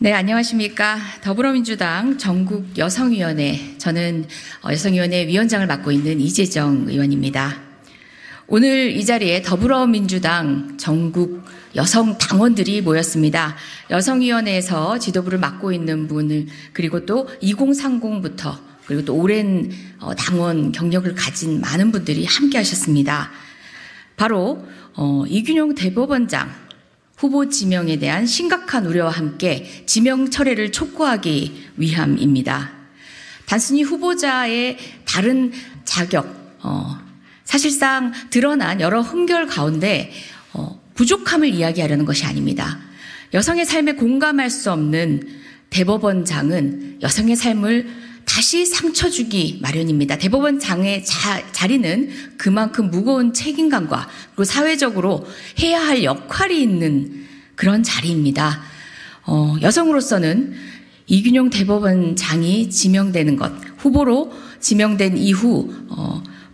네, 안녕하십니까. 더불어민주당 전국여성위원회, 저는 여성위원회 위원장을 맡고 있는 이재정 의원입니다. 오늘 이 자리에 더불어민주당 전국 여성 당원들이 모였습니다. 여성위원회에서 지도부를 맡고 있는 분을, 그리고 또 2030부터, 그리고 또 오랜 당원 경력을 가진 많은 분들이 함께 하셨습니다. 바로 이균용 대법원장 후보 지명에 대한 심각한 우려와 함께 지명 철회를 촉구하기 위함입니다. 단순히 후보자의 다른 자격, 사실상 드러난 여러 흠결 가운데 부족함을 이야기하려는 것이 아닙니다. 여성의 삶에 공감할 수 없는 대법원장은 여성의 삶을 다시 상처 주기 마련입니다. 대법원장의 자리는 그만큼 무거운 책임감과 그리고 사회적으로 해야 할 역할이 있는 그런 자리입니다. 여성으로서는 이균용 대법원장이 지명되는 것, 후보로 지명된 이후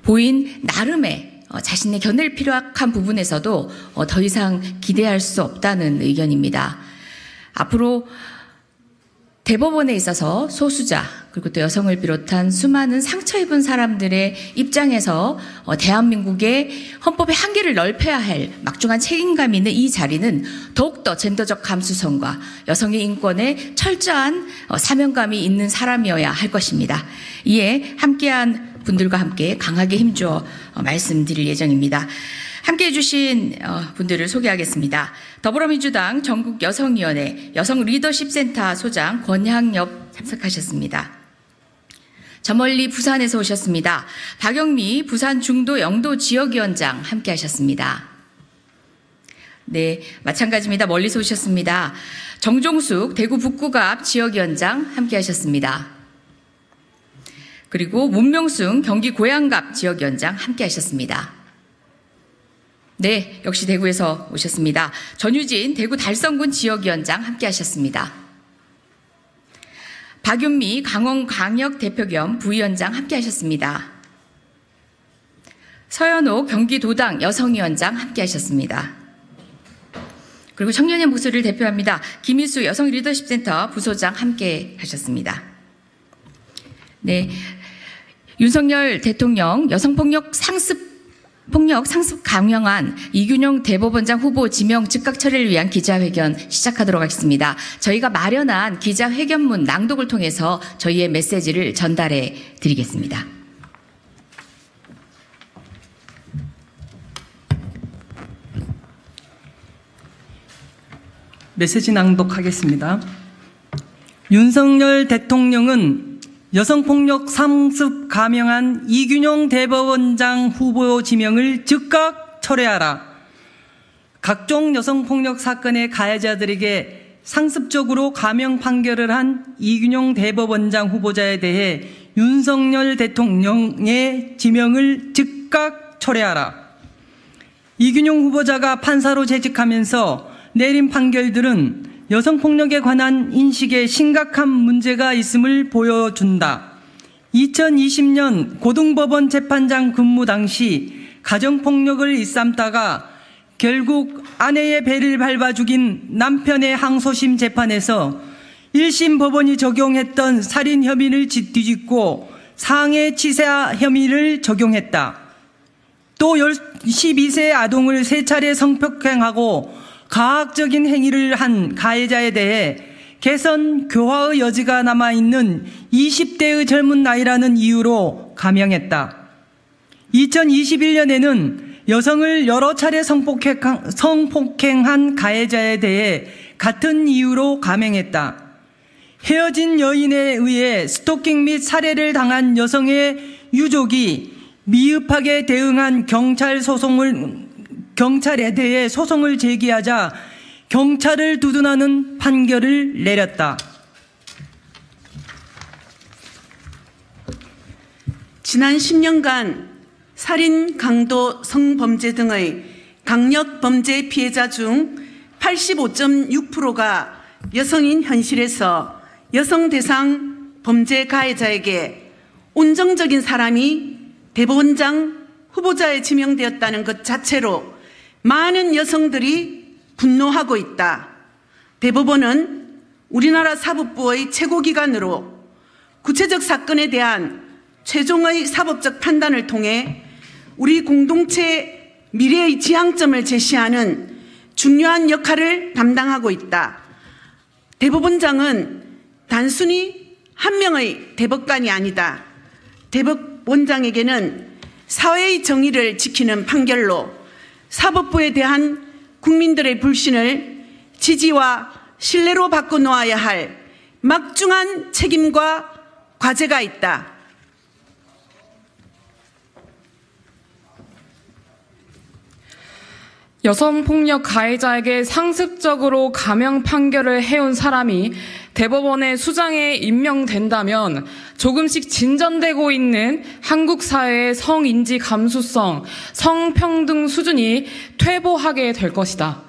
보인 나름의 자신의 견딜 필요한 부분에서도 더 이상 기대할 수 없다는 의견입니다. 앞으로 대법원에 있어서 소수자 그리고 또 여성을 비롯한 수많은 상처 입은 사람들의 입장에서 대한민국의 헌법의 한계를 넓혀야 할 막중한 책임감이 있는 이 자리는 더욱더 젠더적 감수성과 여성의 인권에 철저한 사명감이 있는 사람이어야 할 것입니다. 이에 함께한 분들과 함께 강하게 힘주어 말씀드릴 예정입니다. 함께해 주신 분들을 소개하겠습니다. 더불어민주당 전국여성위원회 여성리더십센터 소장 권향엽 참석하셨습니다. 저 멀리 부산에서 오셨습니다. 박영미 부산 중도 영도 지역위원장 함께하셨습니다. 네, 마찬가지입니다. 멀리서 오셨습니다. 정종숙 대구 북구갑 지역위원장 함께하셨습니다. 그리고 문명순 경기 고양갑 지역위원장 함께하셨습니다. 네, 역시 대구에서 오셨습니다. 전유진 대구 달성군 지역위원장 함께하셨습니다. 박윤미 강원광역 대표 겸 부위원장 함께하셨습니다. 서연옥 경기도당 여성위원장 함께하셨습니다. 그리고 청년의 목소리를 대표합니다. 김희수 여성리더십센터 부소장 함께하셨습니다. 네, 윤석열 대통령 여성폭력 상습 강령안 이균용 대법원장 후보 지명 즉각 처리를 위한 기자회견 시작하도록 하겠습니다. 저희가 마련한 기자회견문 낭독을 통해서 저희의 메시지를 전달해 드리겠습니다. 메시지 낭독하겠습니다. 윤석열 대통령은 여성폭력 상습 감형한 이균용 대법원장 후보 지명을 즉각 철회하라. 각종 여성폭력 사건의 가해자들에게 상습적으로 감형 판결을 한 이균용 대법원장 후보자에 대해 윤석열 대통령의 지명을 즉각 철회하라. 이균용 후보자가 판사로 재직하면서 내린 판결들은 여성폭력에 관한 인식에 심각한 문제가 있음을 보여준다. 2020년 고등법원 재판장 근무 당시 가정폭력을 일삼다가 결국 아내의 배를 밟아 죽인 남편의 항소심 재판에서 1심 법원이 적용했던 살인 혐의를 뒤집고 상해치사 혐의를 적용했다. 또 12세 아동을 3차례 성폭행하고 가학적인 행위를 한 가해자에 대해 개선 교화의 여지가 남아있는 20대의 젊은 나이라는 이유로 감형했다. 2021년에는 여성을 여러 차례 성폭행한 가해자에 대해 같은 이유로 감형했다. 헤어진 여인에 의해 스토킹 및 살해를 당한 여성의 유족이 미흡하게 대응한 경찰에 대해 소송을 제기하자 경찰을 두둔하는 판결을 내렸다. 지난 10년간 살인, 강도, 성범죄 등의 강력범죄 피해자 중 85.6%가 여성인 현실에서 여성 대상 범죄 가해자에게 온정적인 사람이 대법원장 후보자에 지명되었다는 것 자체로 많은 여성들이 분노하고 있다. 대법원은 우리나라 사법부의 최고기관으로 구체적 사건에 대한 최종의 사법적 판단을 통해 우리 공동체 미래의 지향점을 제시하는 중요한 역할을 담당하고 있다. 대법원장은 단순히 한 명의 대법관이 아니다. 대법원장에게는 사회의 정의를 지키는 판결로 사법부에 대한 국민들의 불신을 지지와 신뢰로 바꿔놓아야 할 막중한 책임과 과제가 있다. 여성폭력 가해자에게 상습적으로 감형 판결을 해온 사람이 대법원의 수장에 임명된다면 조금씩 진전되고 있는 한국 사회의 성인지 감수성, 성평등 수준이 퇴보하게 될 것이다.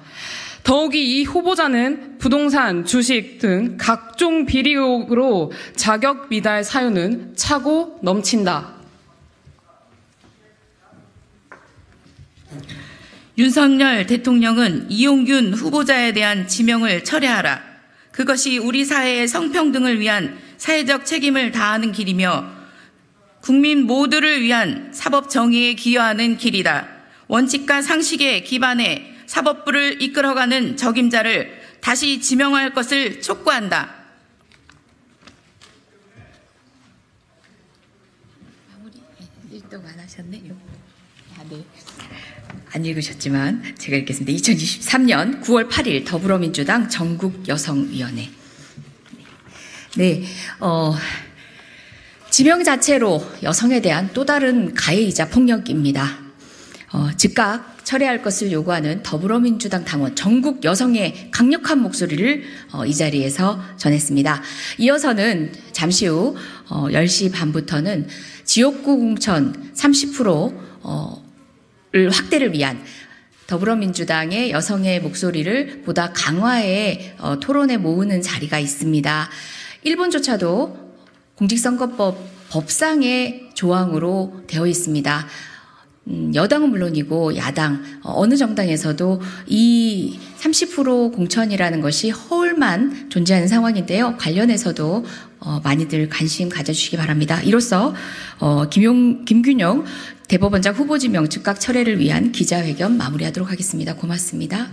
더욱이 이 후보자는 부동산, 주식 등 각종 비리 의혹으로 자격 미달 사유는 차고 넘친다. 윤석열 대통령은 이용균 후보자에 대한 지명을 철회하라. 그것이 우리 사회의 성평등을 위한 사회적 책임을 다하는 길이며 국민 모두를 위한 사법 정의에 기여하는 길이다. 원칙과 상식에 기반해 사법부를 이끌어가는 적임자를 다시 지명할 것을 촉구한다. 일동 안 하셨네요. 네. 안 읽으셨지만 제가 읽겠습니다. 2023년 9월 8일 더불어민주당 전국여성위원회. 네, 지명 자체로 여성에 대한 또 다른 가해이자 폭력입니다. 즉각 철회할 것을 요구하는 더불어민주당 당원 전국 여성의 강력한 목소리를 이 자리에서 전했습니다. 이어서는 잠시 후 10시 반부터는 지역구 공천 30%를 확대를 위한 더불어민주당의 여성의 목소리를 보다 강화해 토론에 모으는 자리가 있습니다. 일본조차도 공직선거법 법상의 조항으로 되어 있습니다. 여당은 물론이고 야당 어느 정당에서도 이 30% 공천이라는 것이 허울만 존재하는 상황인데요. 관련해서도 많이들 관심 가져주시기 바랍니다. 이로써 김균영 대법원장 후보 지명 즉각 철회를 위한 기자회견 마무리하도록 하겠습니다. 고맙습니다.